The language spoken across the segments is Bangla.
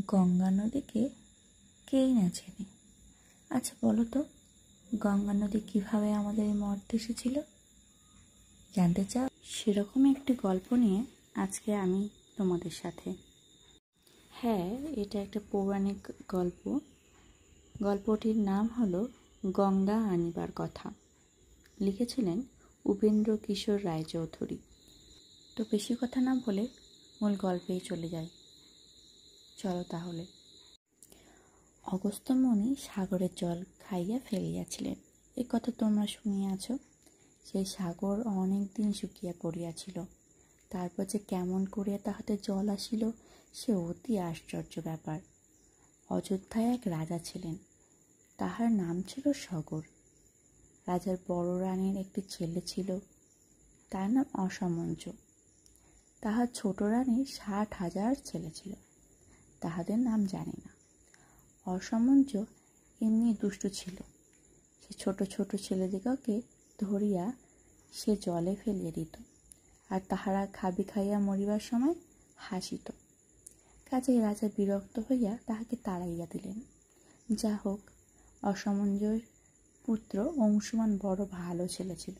গঙ্গা নদীকে কেই না চেনে। আচ্ছা বলো তো, গঙ্গা নদী কীভাবে আমাদের এই মর্তে এসেছিল? জানতে চাও? সেরকমই একটি গল্প নিয়ে আজকে আমি তোমাদের সাথে। হ্যাঁ, এটা একটা পৌরাণিক গল্প। গল্পটির নাম হলো গঙ্গা আনিবার কথা। লিখেছিলেন উপেন্দ্র কিশোর রায়চৌধুরী। তো বেশি কথা না বলে মূল গল্পেই চলে যাই। চলো তাহলে। অগস্ত্যমুনি সাগরের জল খাইয়া ফেলিয়াছিলেন, এ কথা তোমরা শুনিয়াছ। সেই সাগর অনেক দিন শুকিয়া পড়িয়াছিল। তারপর যে কেমন করিয়া তাহাতে জল আসিল, সে অতি আশ্চর্য ব্যাপার। অযোধ্যায় এক রাজা ছিলেন, তাহার নাম ছিল সগর। রাজার বড় রানীর একটি ছেলে ছিল, তার নাম অসমঞ্জ। তাহার ছোট রানীর 60,000 ছেলে ছিল, তাহাদের নাম জানি না। অসমঞ্জ এমনি দুষ্টু ছিল। সে ছোট ছোট ছেলেদিগকে ধরিয়া সে জলে ফেলিয়া দিত, আর তাহারা খাইয়া মরিবার সময় হাসিত। কাজেই রাজা বিরক্ত হইয়া তাহাকে তাড়াইয়া দিলেন। যা হোক, অসমঞ্জের পুত্র অংশুমান বড় ভালো ছেলে ছিল।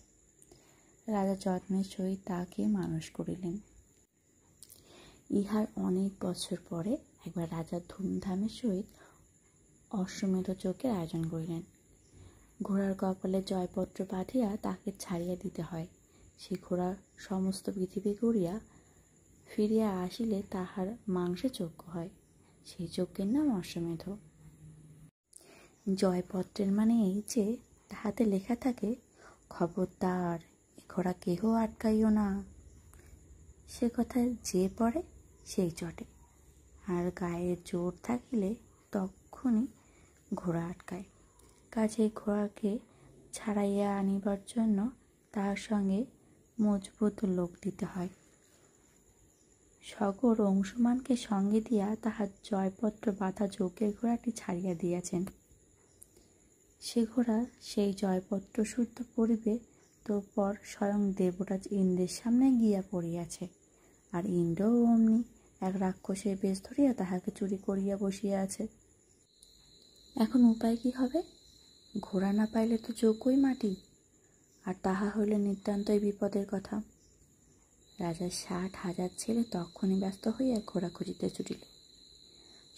রাজা যত্নের সহিত তাকে মানুষ করিলেন। ইহার অনেক বছর পরে একবার রাজা ধুমধামের সহিত অশ্বমেধ যজ্ঞের আয়োজন করিলেন। ঘোড়ার কপালে জয়পত্র বাঁধিয়া তাকে ছাড়িয়া দিতে হয়। সে ঘোড়া সমস্ত পৃথিবী ঘুরিয়া ফিরিয়া আসিলে তাহার মাংসে যজ্ঞ হয়। সেই যজ্ঞের নাম অশ্বমেধ। জয়পত্রের মানে এই যে তাহাতে লেখা থাকে, খবরদার, এ ঘোড়া কেহ আটকাইও না। সে কথায় যে পড়ে সেই চটে, আর গায়ে জোর থাকিলে তখনই ঘোড়া আটকায়। কাজেই ঘোড়াকে ছাড়াইয়া আনিবার জন্য তাহার সঙ্গে মজবুত লোক দিতে হয়। সগর অংশুমানকে সঙ্গে দিয়া তাহার জয়পত্র বাঁধা যজ্ঞের ঘোড়াটি ছাড়িয়া দিয়াছেন। সে ঘোড়া সেই জয়পত্র শুদ্ধ পড়িবে তো পর স্বয়ং দেবরাজ ইন্দ্রের সামনে গিয়া পড়িয়াছে, আর ইন্দ্রও অমনি এক রাক্ষসের বেশ ধরিয়া তাহাকে চুরি করিয়া বসিয়া আছে। এখন উপায় কি হবে? ঘোড়া না পাইলে তো যজ্ঞই মাটি, আর তাহা হইলে নিতান্তই বিপদের কথা। রাজার 60,000 ছেলে তখনই ব্যস্ত হইয়া ঘোড়া খুঁজিতে ছুটিল।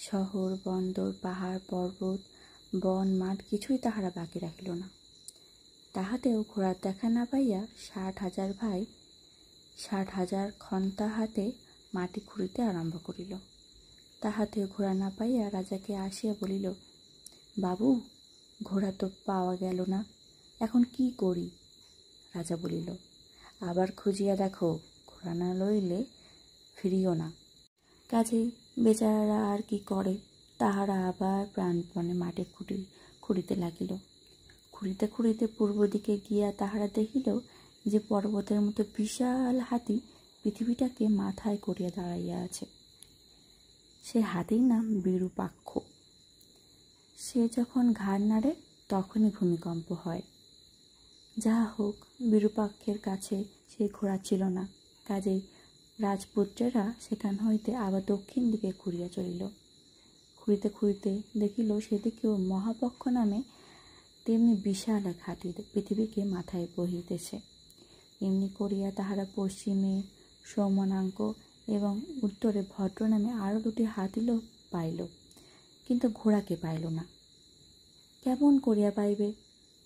শহর, বন্দর, পাহাড়, পর্বত, বন, মাঠ কিছুই তাহারা বাকি রাখিল না। তাহাতেও ঘোড়ার দেখা না পাইয়া 60,000 ভাই 60,000 খন্তা হাতে মাটি খুঁড়িতে আরম্ভ করিল। তাহাতেও ঘোড়া না পাইয়া রাজাকে আসিয়া বলিল, বাবু, ঘোড়া তো পাওয়া গেল না, এখন কি করি? রাজা বলিল, আবার খুঁজিয়া দেখো, ঘোড়া না লইলে ফিরিও না। কাজেই বেচারারা আর কি করে, তাহারা আবার প্রাণপণে মাটি খুঁড়িতে লাগিল। খুঁড়িতে খুঁড়িতে পূর্ব দিকে গিয়া তাহারা দেখিল যে পর্বতের মতো বিশাল হাতি পৃথিবীটাকে মাথায় করিয়া দাঁড়াইয়া আছে। সে হাতির নাম বিরূপাক্ষ। সে যখন ঘাড় নাড়ে তখনই ভূমিকম্প হয়। যাহা হোক, বিরূপাক্ষের কাছে সেই ঘোড়া ছিল না। কাজেই রাজপুত্রেরা সেখান হইতে আবার দক্ষিণ দিকে ঘুরিয়া চলিল। খুঁড়িতে খুঁড়িতে দেখিল সেদিকেও মহাপক্ষ নামে তেমনি বিশাল এক হাতি পৃথিবীকে মাথায় বহিতেছে। এমনি করিয়া তাহারা পশ্চিমে সৌমনাঙ্ক এবং উত্তরে ভদ্র নামে আরও 2টি হাতিল পাইল, কিন্তু ঘোড়াকে পাইল না। কেমন করিয়া পাইবে?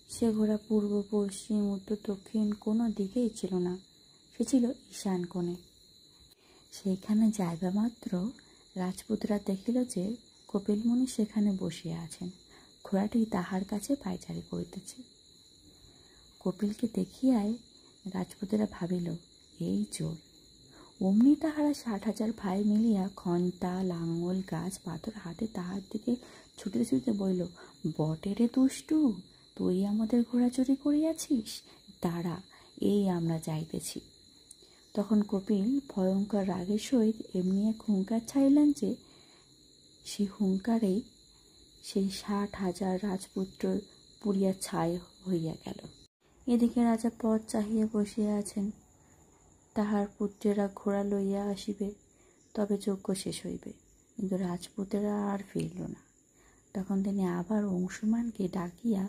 সে ঘোড়া পূর্ব, পশ্চিম, উত্তর, দক্ষিণ কোনো দিকেই ছিল না, সে ছিল ঈশান কোণে। সেইখানে যাইবা মাত্র রাজপুতরা দেখিল যে কপিলমুনি সেখানে বসিয়া আছেন, ঘোড়াটি তাহার কাছে পায়চারি করিতেছে। কপিলকে দেখিয়াই রাজপুতেরা ভাবিল, এই চোর। অমনি তাহারা 60,000 ভাই মিলিয়া খন্তা, লাঙ্গল, গাছ, পাথর হাতে তাহার দিকে ছুটিতে ছুটিতে বলিল, বটে রে দুষ্টু, তুই আমাদের ঘোড়া চুরি করিয়াছিস, দাঁড়া, এই আমরা যাইতেছি। তখন কপিল ভয়ঙ্কর রাগের সহিত এমনি এক হুঙ্কার ছাড়িলেন যে সেই হুঙ্কারেই সেই 60,000 রাজপুত্র পুড়িয়া ছাই হইয়া গেল। এদিকে রাজা পথ চাহিয়া বসিয়া আছেন। তাহার পুত্রেরা ঘোড়া লইয়া আসিবে, তবে যজ্ঞ শেষ হইবে। কিন্তু রাজপুতেরা আর ফিরল না। তখন তিনি আবার অংশুমানকে ডাকিয়া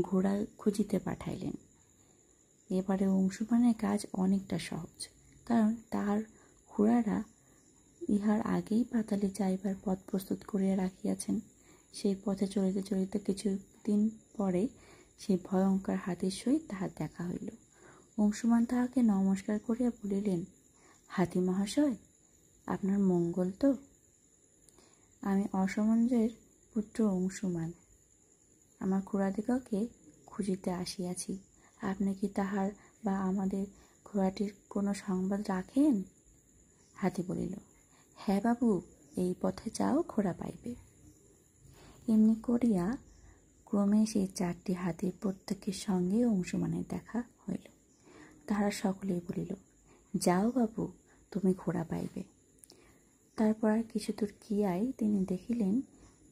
ঘোড়া খুঁজিতে পাঠাইলেন। এবারে অংশুমানের কাজ অনেকটা সহজ, কারণ তাহার ঘোড়ারা ইহার আগেই পাতালে যাইবার পথ প্রস্তুত করিয়া রাখিয়াছেন। সেই পথে চলিতে চলিতে কিছুদিন পরে সেই ভয়ঙ্কর হাতির সহিত তাহার দেখা হইল। অংশুমান তাহাকে নমস্কার করিয়া বলিলেন, হাতি মহাশয়, আপনার মঙ্গল তো? আমি অসমঞ্জের পুত্র অংশুমান, আমার ঘোড়াদিগকে খুঁজিতে আসিয়াছি। আপনি কি তাহার বা আমাদের ঘোড়াটির কোনো সংবাদ রাখেন? হাতি বলিল, হ্যাঁ বাবু, এই পথে যাও, ঘোড়া পাইবে। এমনি করিয়া ক্রমে সেই 4টি হাতির প্রত্যেকের সঙ্গে অংশুমানের দেখা হইল। তাহারা সকলেই বলিল, যাও বাবু, তুমি ঘোড়া পাইবে। তারপর আর কিছু দূর গিয়াই তিনি দেখিলেন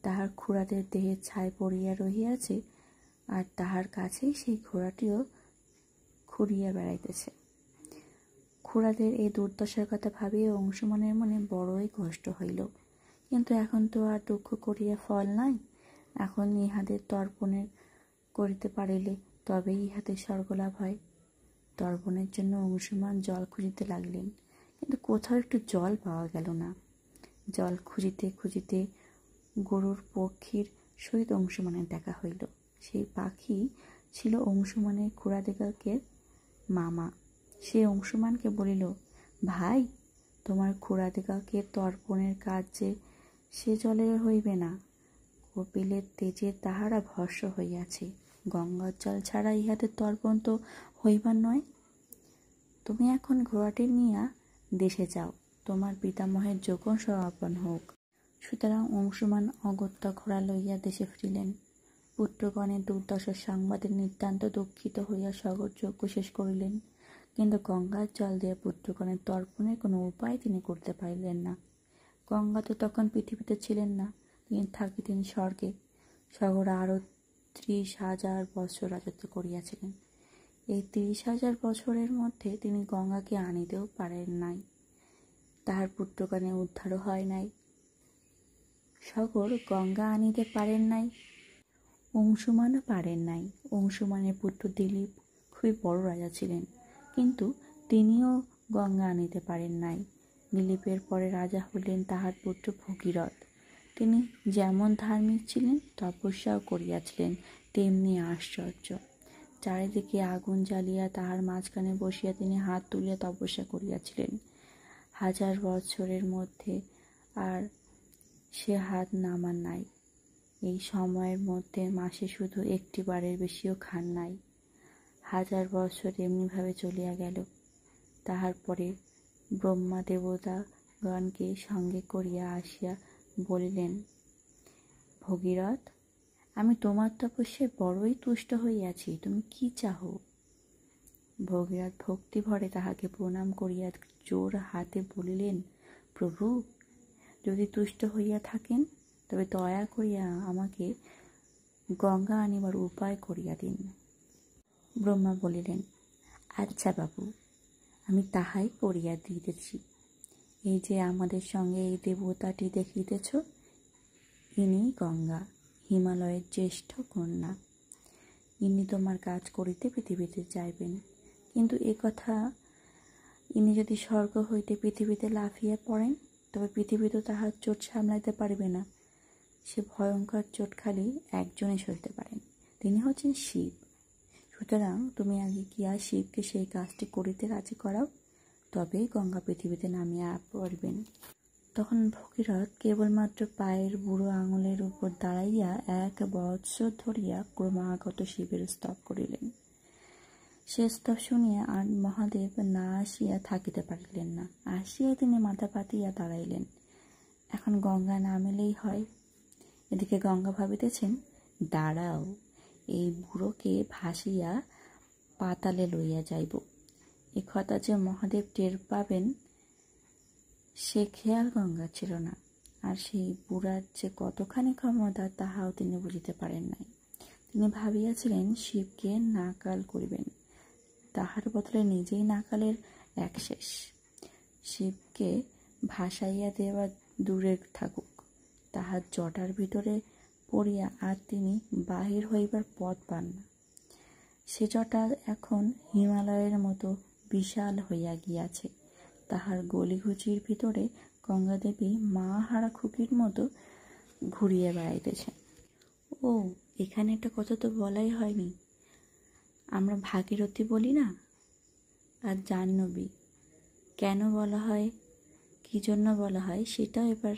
তাহার ঘোড়াদের দেহে ছাই পড়িয়া রহিয়াছে, আর তাহার কাছেই সেই ঘোড়াটিও ঘুরিয়া বেড়াইতেছে। ঘোড়াদের এই দুর্দশার কথা ভাবিয়া অংশুমানের মনে বড়ই কষ্ট হইল। কিন্তু এখন তো আর দুঃখ করিয়া ফল নাই। এখন ইহাদের তর্পণের করিতে পারিলে তবেই ইহাদের স্বর্গলাভ হয়। তর্পণের জন্য অংশুমান জল খুঁজিতে লাগলেন, কিন্তু কোথাও একটু জল পাওয়া গেল না। জল খুঁজিতে খুঁজিতে গরুর পক্ষীর সহিত অংশুমানের দেখা হইল। সেই পাখি ছিল অংশুমানের ঘোড়াদিগকের মামা। সে অংশুমানকে বলিল, ভাই, তোমার ঘোড়াদিগকে তর্পণের কাজ যে সে জলে হইবে না। কপিলের তেজে তাহারা ভস্ম হইয়াছে। গঙ্গার জল ছাড়া ইহাদের তর্পণ তো হইবার নয়। তুমি এখন ঘোড়াটি নিয়া দেশে যাও, তোমার পিতামহের যখন সমাপন হোক। সুতরাং অংশুমান অগত্যা ঘোড়া লইয়া দেশে ফিরিলেন। পুত্রগণের দুর্দশার সংবাদে নিতান্ত দুঃখিত হইয়া সগর যজ্ঞ শেষ করিলেন, কিন্তু গঙ্গার জল দিয়ে পুত্রগণের তর্পণের কোনো উপায় তিনি করতে পারিলেন না। গঙ্গা তো তখন পৃথিবীতে ছিলেন না, তিনি থাকিতেন স্বর্গে। সগর আরও 30,000 বৎসর রাজত্ব করিয়াছিলেন। এই 30,000 বছরের মধ্যে তিনি গঙ্গাকে আনিতেও পারেন নাই, তাহার পুত্রগণের উদ্ধারও হয় নাই। সগর গঙ্গা আনিতে পারেন নাই, অংশুমানও পারেন নাই। অংশুমানের পুত্র দিলীপ খুবই বড় রাজা ছিলেন, কিন্তু তিনিও গঙ্গা আনিতে পারেন নাই। দিলীপের পরে রাজা হইলেন তাহার পুত্র ভগীরথ। তিনি যেমন ধার্মিক ছিলেন, তপস্যাও করিয়াছিলেন তেমনি আশ্চর্য। চারিদিকে আগুন জ্বালিয়া তাহার মাঝখানে বসিয়া তিনি হাত তুলিয়া তপস্যা করিয়াছিলেন। 1000 বৎসরের মধ্যে আর সে হাত নামান নাই। এই সময়ের মধ্যে মাসে শুধু একটি বারের বেশিও খান নাই। 1000 বৎসর এমনিভাবে চলিয়া গেল। তাহার পরে ব্রহ্মা দেবতাগণকে সঙ্গে করিয়া আসিয়া বলিলেন, ভগীরথ, আমি তোমার তপস্যায় বড়ই তুষ্ট হইয়াছি, তুমি কি চাহ? ভগীরথ ভক্তি ভরে তাহাকে প্রণাম করিয়া জোর হাতে বলিলেন, প্রভু, যদি তুষ্ট হইয়া থাকেন তবে দয়া করিয়া আমাকে গঙ্গা আনিবার উপায় করিয়া দিন। ব্রহ্মা বলিলেন, আচ্ছা বাবু, আমি তাহাই করিয়া দিতেছি। এই যে আমাদের সঙ্গে এই দেবতাটি দেখিতেছ, ইনি গঙ্গা, হিমালয়ের জ্যেষ্ঠ কন্যা। ইনি তোমার কাজ করিতে পৃথিবীতে যাইবেন, কিন্তু এ কথা, ইনি যদি স্বর্গ হইতে পৃথিবীতে লাফিয়া পড়েন তবে পৃথিবী তো তাহার চোট সামলাইতে পারিবে না। সে ভয়ঙ্কর চোট খালি একজনই সইতে পারেন, তিনি হচ্ছেন শিব। সুতরাং তুমি আগে গিয়া শিবকে সেই কাজটি করিতে রাজি করাও, তবেই গঙ্গা পৃথিবীতে নামিয়া পড়বেন। তখন ভগীরথ কেবলমাত্র পায়ের বুড়ো আঙুলের উপর দাঁড়াইয়া 1 বৎসর ধরিয়া ক্রমাগত শিবের স্তব করিলেন। সে স্তব শুনিয়া আর মহাদেব না আসিয়া থাকিতে পারিলেন না। আসিয়া তিনি মাথা পাতিয়া দাঁড়াইলেন, এখন গঙ্গা নামিলেই হয়। এদিকে গঙ্গা ভাবিতেছেন, দাঁড়াও, এই বুড়োকে ভাসিয়া পাতালে লইয়া যাইব। এ কথা যে মহাদেব টের পাবেন সে খেয়াল গঙ্গা ছিল না। আর সেই বুড়ার যে কতখানি ক্ষমতা তাহাও তিনি বুঝিতে পারেন নাই। তিনি ভাবিয়াছিলেন শিবকে নাকাল করিবেন, তাহার বদলে নিজেই নাকালের এক শেষ। শিবকে ভাসাইয়া দেওয়া দূরে থাকুক, তাহার জটার ভিতরে পড়িয়া আর তিনি বাহির হইবার পথ পান না। সে জটা এখন হিমালয়ের মতো বিশাল হইয়া গিয়াছে। তাহার গলিঘুচির ভিতরে গঙ্গাদেবী মা হারা খুকির মতো ঘুরিয়ে বেড়াইতেছেন। ও, এখানে একটা কথা তো বলাই হয়নি, আমরা ভাগীরথী বলি না, আর জাহ্নবী কেন বলা হয়, কী জন্য বলা হয় সেটাও এবার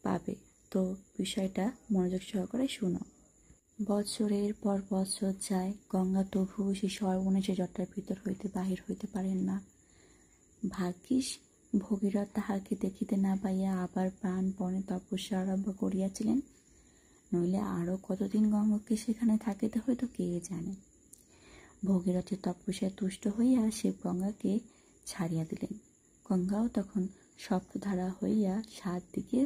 পাবে। তো বিষয়টা মনোযোগ সহকারে শুনো। বৎসরের পর বৎসর যায়, গঙ্গা তবুও সেই সর্বনেশে জটার ভিতর হইতে বাহির হইতে পারেন না। ভাগ্যিস ভগীরথ তাহাকে দেখিতে না পাইয়া আবার প্রাণপণে তপস্যা আরম্ভ করিয়াছিলেন, নইলে আরও কতদিন গঙ্গাকে সেখানে থাকিতে হইতো কে জানে। ভগীরথের তপস্যায় তুষ্ট হইয়া শিব গঙ্গাকে ছাড়িয়া দিলেন। গঙ্গাও তখন সপ্তধারা হইয়া 7 দিকে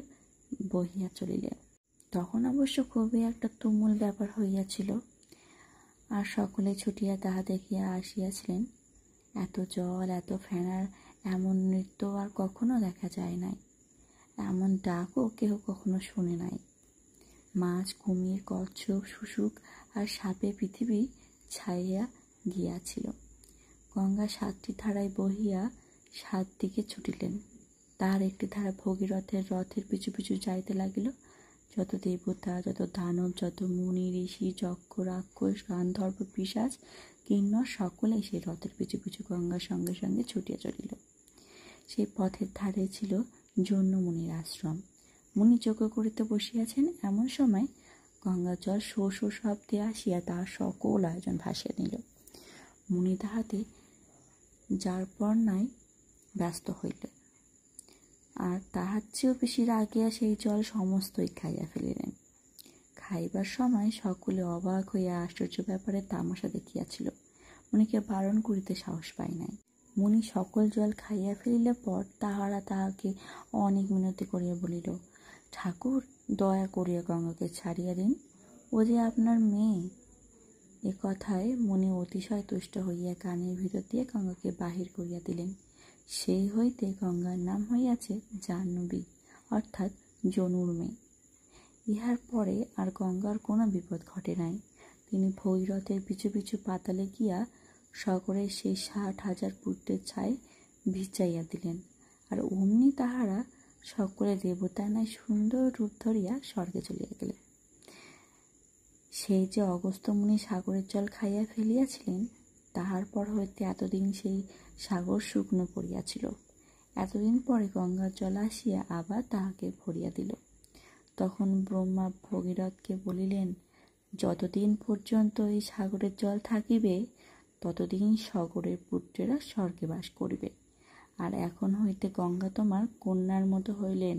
বহিয়া চলিলেন। তখন অবশ্য খুবই একটা তুমুল ব্যাপার হইয়াছিল, আর সকলে ছুটিয়া তাহা দেখিয়া আসিয়াছিলেন। এত জল, এত ফেনার এমন নৃত্য আর কখনো দেখা যায় নাই, এমন ডাকও কেহ কখনো শুনে নাই। মাছ, কুমির, কচ্ছপ, শুশুক আর সাপে পৃথিবী ছাইয়া গিয়াছিল। গঙ্গা 7টি ধারায় বহিয়া 7 দিকে ছুটিলেন। তাহার একটি ধারা ভগীরথের রথের পিছু পিছু যাইতে লাগিল। যত দেবতা, যত দানব, যত মুনি, ঋষি, যক্ষ, রাক্ষস, গান্ধর্ব, পিশাচ, কিন্নর সকলেই সেই রথের পিছু পিছু গঙ্গার সঙ্গে সঙ্গে ছুটিয়া চলিল। সেই পথের ধারে ছিল জন্য মুনির আশ্রম। মুনি যজ্ঞ করিতে বসিয়াছেন, এমন সময় গঙ্গার জল শো শো শব্দে আসিয়া তাহার সকল আয়োজন ভাসিয়া নিল। মুনি তাহাতে যার পর নাই ব্যস্ত হইল, আর তাহার চেয়েও বেশি রাগিয়া সেই জল সমস্তই খাইয়া ফেলিলেন। খাইবার সময় সকলে অবাক হইয়া আশ্চর্য ব্যাপারে তামাশা দেখিয়াছিল। মুনিকে বারণ করিতে সাহস পায় নাই। মুনি সকল জল খাইয়া ফেলিলে পর তাহারা তাহাকে অনেক মিনতি করিয়া বলিল, ঠাকুর, দয়া করিয়া গঙ্গাকে ছাড়িয়া দিন, ও যে আপনার মেয়ে। এ কথায় মুনি অতিশয় তুষ্ট হইয়া কানের ভিতর দিয়ে গঙ্গাকে বাহির করিয়া দিলেন। সেই হইতে গঙ্গার নাম হইয়াছে জাহ্নবী, অর্থাৎ জনুর মেয়ে। ইহার পরে আর গঙ্গার কোনো বিপদ ঘটে নাই। তিনি ভগীরথের পিছু পিছু পাতালে গিয়া সকলের সেই 60,000 পুত্রের ছাই ভিজাইয়া দিলেন, আর অমনি তাহারা সকলে দেবতার ন্যায় সুন্দর রূপ ধরিয়া স্বর্গে চলিয়া গেলেন। সেই যে অগস্ত্য মুনি সাগরের জল খাইয়া ফেলিয়াছিলেন, তাহার পর হইতে এতদিন সেই সাগর শুকনো পড়িয়াছিল। এতদিন পরে গঙ্গার জল আসিয়া আবার তাহাকে ভরিয়া দিল। তখন ব্রহ্মা ভগীরথকে বলিলেন, যতদিন পর্যন্ত এই সাগরের জল থাকিবে, ততদিন সাগরের পুত্রেরা স্বর্গে বাস করিবে, আর এখন হইতে গঙ্গা তোমার কন্যার মতো হইলেন,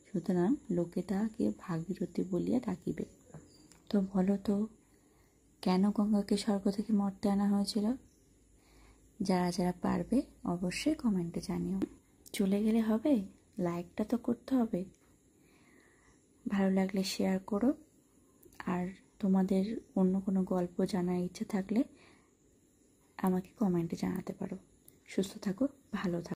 সুতরাং লোকে তাহাকে ভাগীরথী বলিয়া ডাকিবে। তো বলো তো, কেন গঙ্গাকে স্বর্গ থেকে মর্তে আনা হয়েছিল? যারা যারা পারবে অবশ্যই কমেন্টে জানিও। চলে গেলে হবে? লাইকটা তো করতে হবে। ভালো লাগলে শেয়ার করো, আর তোমাদের অন্য কোনো গল্প জানার ইচ্ছে থাকলে আমাকে কমেন্টে জানাতে পারো। সুস্থ থাকো, ভালো থাকো।